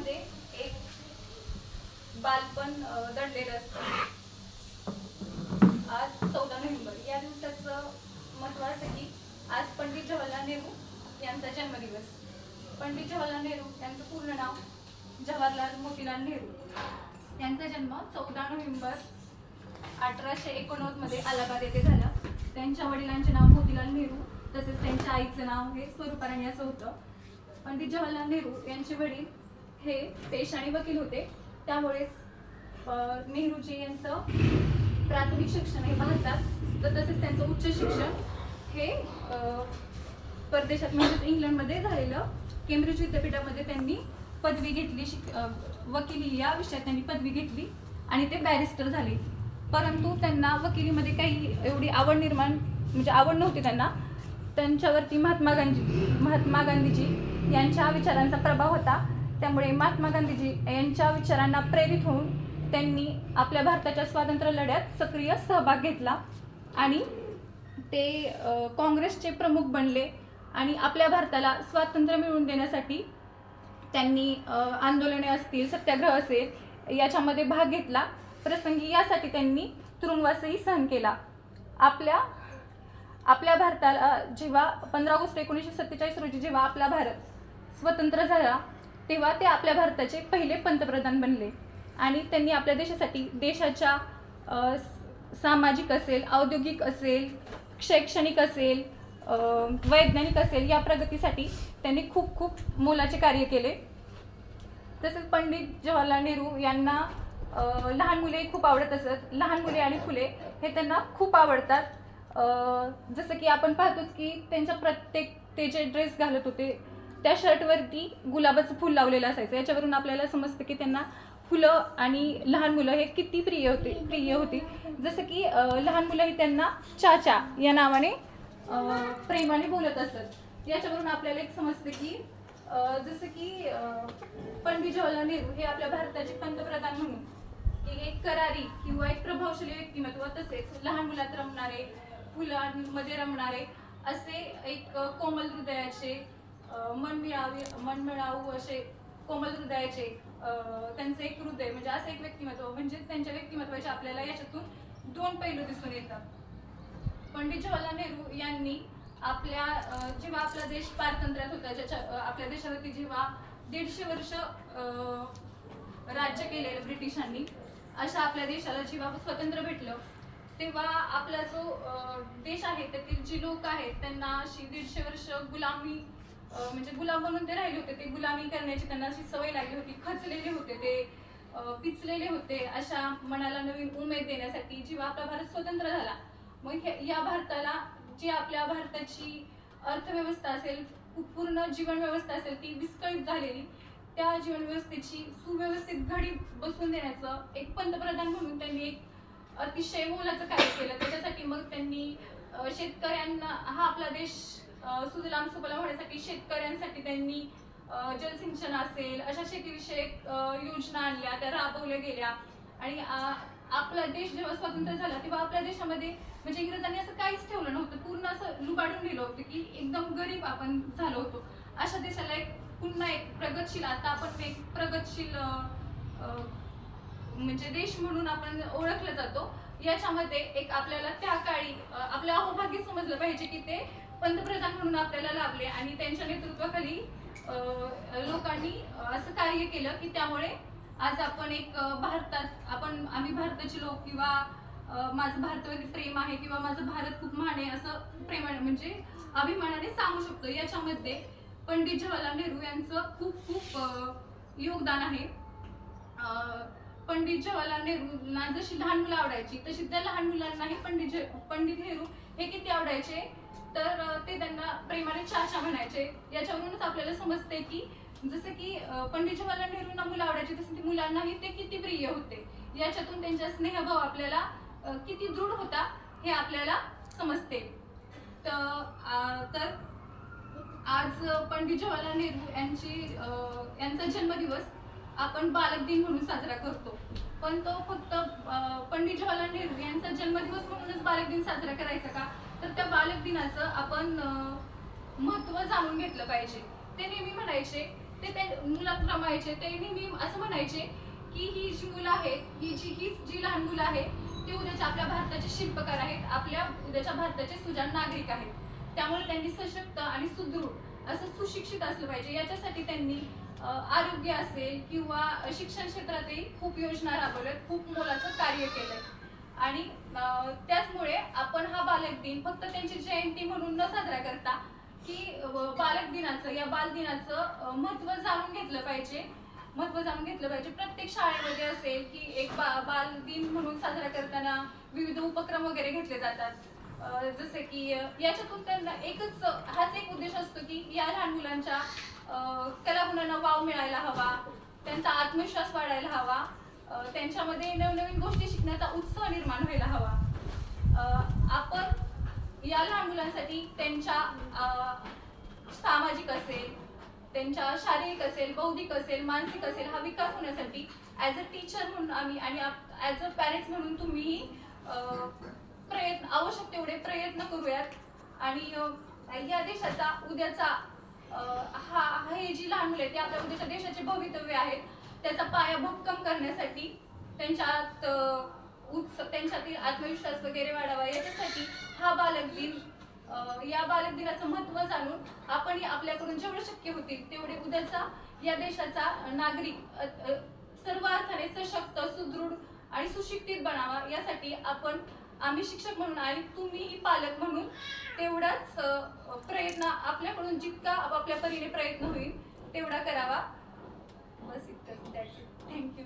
त्यांच्यामध्ये एक बालपण दडलेलं असतं। आज 14 नोव्हेंबर या दिवसाचं महत्त्व असं की आज पंडित जवाहरलाल नेहरू यांचा जन्मदिवस। पंडित जवाहरलाल नेहरू यांचं पूर्ण नाव जवाहरलाल मोतीलाल नेहरू। यांचा जन्म 14 नोव्हेंबर 1889 मध्ये अलाहाबाद येथे झाला। त्यांच्या वडिलांचे नाव मोतीलाल नेहरू तसेच त्यांच्या आईचं नाव हे स्वरूपा राणी असं होतं। पंडित जवाहरलाल नेहरू यांचे वडील हे पेशा आणि वकील होते, त्यामुळे नेहरूजी यांचं प्राथमिक शिक्षण हे भारतात तर तसेच त्यांचं उच्च शिक्षण हे परदेशात म्हणजेच इंग्लंडमध्ये झालेलं। केम्ब्रिज विद्यापीठामध्ये त्यांनी पदवी घेतली, वकिली या विषयात त्यांनी पदवी घेतली आणि ते बॅरिस्टर झाले। परंतु त्यांना वकिलीमध्ये काही एवढी आवड नव्हती त्यांना। त्यांच्यावरती महात्मा गांधीजी यांच्या विचारांचा प्रभाव होता, त्यामुळे महात्मा गांधीजी यांच्या विचारांना प्रेरित होऊन त्यांनी आपल्या भारताच्या स्वातंत्र्य लढ्यात सक्रिय सहभाग घेतला आणि ते काँग्रेसचे प्रमुख बनले आणि आपल्या भारताला स्वातंत्र्य मिळवून देण्यासाठी त्यांनी आंदोलने असतील, सत्याग्रह असेल याच्यामध्ये भाग घेतला। प्रसंगी यासाठी त्यांनी तुरुंगवासही सहन केला। आपल्या भारताला जेव्हा 15 ऑगस्ट 1947 रोजी जेव्हा आपला भारत स्वतंत्र झाला तेव्हा ते आपल्या भारताचे पहिले पंतप्रधान बनले आणि त्यांनी आपल्या देशासाठी देशाच्या सामाजिक असेल, औद्योगिक असेल, शैक्षणिक असेल, वैज्ञानिक असेल या प्रगतीसाठी त्यांनी खूप मोलाचे कार्य केले। तसेच पंडित जवाहरलाल नेहरू यांना लहान मुले खूप आवडत असत। लहान मुले आणि फुले हे त्यांना खूप आवडतात। जसं की आपण पाहतोच की त्यांच्या प्रत्येक ते जे ड्रेस घालत होते त्या शर्टवरती गुलाबाचं फूल लावलेलं असायचं। याच्यावरून आपल्याला समजतं की त्यांना फुलं आणि लहान मुलं हे किती प्रिय होती। जसं की लहान मुलंही त्यांना चाचा या नावाने प्रेमाने बोलत असत। याच्यावरून आपल्याला एक समजतं की जसं की पंडित जवाहरलाल नेहरू हे आपल्या भारताचे पंतप्रधान म्हणून एक करारी किंवा एक प्रभावशाली व्यक्तिमत्व, तसेच लहान मुलात रमणारे, फुलांमध्ये रमणारे असे एक कोमल हृदयाचे, मनमिळावू असे कोमल हृदयाचे त्यांचे एक हृदय म्हणजे असं एक व्यक्तिमत्व, म्हणजे त्यांच्या व्यक्तिमत्वाचे आपल्याला याच्यातून दोन पैलू दिसून येतात। पंडित जवाहरलाल नेहरू यांनी जेव्हा आपला देश पारतंत्र्यात होता, आपल्या देशावरती जेव्हा 150 वर्ष राज्य केलेलं ब्रिटिशांनी, अशा आपल्या देशाला जेव्हा स्वातंत्र्य भेटलं तेव्हा आपला जो देश आहे त्यातील जी लोक आहेत त्यांना अशी 150 वर्ष गुलामी म्हणजे गुलाम म्हणून ते राहिले होते। ते गुलामी करण्याची त्यांना अशी सवय लागली होती, खचलेले होते, ते पिचलेले होते। अशा मनाला नवीन उमेद देण्यासाठी जेव्हा आपला भारत स्वतंत्र झाला, मग या भारताला जी आपल्या भारताची अर्थव्यवस्था असेल, पूर्ण जीवन व्यवस्था असेल ती विस्कळीत झालेली, त्या जीवन व्यवस्थेची सुव्यवस्थित घडी बसवून देण्याचं एक पंतप्रधान म्हणून त्यांनी एक अतिशय मोलाचं कार्य केलं। त्याच्यासाठी मग त्यांनी शेतकऱ्यांना, हा आपला देश सुजलाम सुफलाम होण्यासाठी शेतकऱ्यांसाठी त्यांनी जलसिंचन असेल अशा शेतीविषयक योजना आणल्या, त्या राबवल्या गेल्या आणि आपला देश जेव्हा स्वतंत्र झाला तेव्हा आपल्या देशामध्ये म्हणजे इंग्रजांनी असं काहीच ठेवलं नव्हतं, पूर्ण असं लुबाडून गेलं होतं की एकदम गरीब आपण झालो होतो। अशा देशाला पुन्हा एक प्रगतशील, आता आपण एक प्रगतशील म्हणजे देश म्हणून आपण ओळखलं जातो। याच्यामध्ये एक आपल्याला त्या काळी आपलं अहोभाग्य समजलं पाहिजे की ते पंतप्रधान म्हणून आपल्याला लाभले आणि त्यांच्या नेतृत्वाखाली लोकांनी असं कार्य केलं की त्यामुळे आज आपण एक आम्ही भारताचे लोक किंवा माझं भारतावरती प्रेम आहे किंवा माझं भारत खूप महान आहे असं प्रेमाने म्हणजे अभिमानाने सांगू शकतो। याच्यामध्ये पंडित जवाहरलाल नेहरू यांचं खूप योगदान आहे। पंडित जवाहरलाल नेहरूंना जशी लहान मुलं आवडायची तशी त्या लहान मुलांनाही पंडित नेहरू हे किती आवडायचे, तर ते त्यांना प्रेमाने चाचा म्हणायचे। याच्यावरूनच आपल्याला समजते की जसं की पंडित जवाहरलाल नेहरूंना मुलं आवडायची तसं ती मुलांनाही ते किती प्रिय होते। याच्यातून त्यांचा स्नेहभाव आपल्याला किती दृढ होता हे आपल्याला समजते। तर आज पंडित जवाहरलाल नेहरू यांचा जन्मदिवस आपण बालक दिन म्हणून साजरा करतो, पण तो फक्त पंडित जवाहरलाल नेहरू यांचा जन्मदिवस म्हणूनच बालक दिन साजरा करायचा का, तर त्या बालक दिनाचं आपण महत्त्व जाणून घेतलं पाहिजे। ते नेहमी म्हणायचे मुलात रमायचे. ते नेहमी असं म्हणायचे की ही जी मुलं आहेत, ही जी लहान मुलं आहेत ते उद्याच्या आपल्या भारताचे शिल्पकार आहेत, आपल्या उद्याच्या भारताचे सुजाण नागरिक आहेत. त्यामुळे त्यांनी सशक्त आणि सुदृढ असं सुशिक्षित असलं पाहिजे. याच्यासाठी त्यांनी आरोग्य असेल किंवा शिक्षण क्षेत्रातही खूप योजना राबवल्यात, खूप मोलाचं कार्य केलंय. आणि त्याचमुळे आपण हा बालक दिन फक्त त्यांची जयंती म्हणून न साजरा करता की बालक दिनाचं या बालदिनाचं महत्त्व जाणून घेतलं पाहिजे. प्रत्येक शाळेमध्ये असेल की एक बाल दिन म्हणून साजरा करताना विविध उपक्रम वगैरे घेतले जातात. जसे की याच्यातून त्यांना हाच एक उद्देश असतो की या लहान मुलांच्या कलागुणांना वाव मिळायला हवा, त्यांचा आत्मविश्वास वाढायला हवा, त्यांच्यामध्ये नवनवीन गोष्टी शिकण्याचा उत्साह निर्माण व्हायला हवा. आपण या लहान मुलांसाठी त्यांच्या सामाजिक असेल, त्यांच्या शारीरिक असेल, बौद्धिक असेल, मानसिक असेल हा विकास होण्यासाठी ॲज अ टीचर म्हणून आम्ही आणि ॲज अ पॅरेंट्स म्हणून तुम्ही आवश्यक तेवढे प्रयत्न करूयात. आणि या देशाचा उद्याचा हे जी लहान मुले आहेत आपल्या उद्याच्या देशाचे भवितव्य आहेत, त्याचा पाया भक्कम करण्यासाठी त्यांच्यातील आत्मविश्वास वगैरे वाढावा, याच्यासाठी हा बालक दिन, या बालक दिनाचं महत्त्व जाणून आपण आपल्याकडून जेवढं शक्य होतील तेवढे उद्याचा या देशाचा नागरिक सर्व अर्थाने सशक्त, सुदृढ आणि सुशिक्षित बनावा. यासाठी आम्ही शिक्षक म्हणून आणि तुम्हीही पालक म्हणून तेवढाच प्रयत्न आपल्याकडून जितका आपापल्या परीने प्रयत्न होईल तेवढा करावा. बस इतकंच. थँक्यू.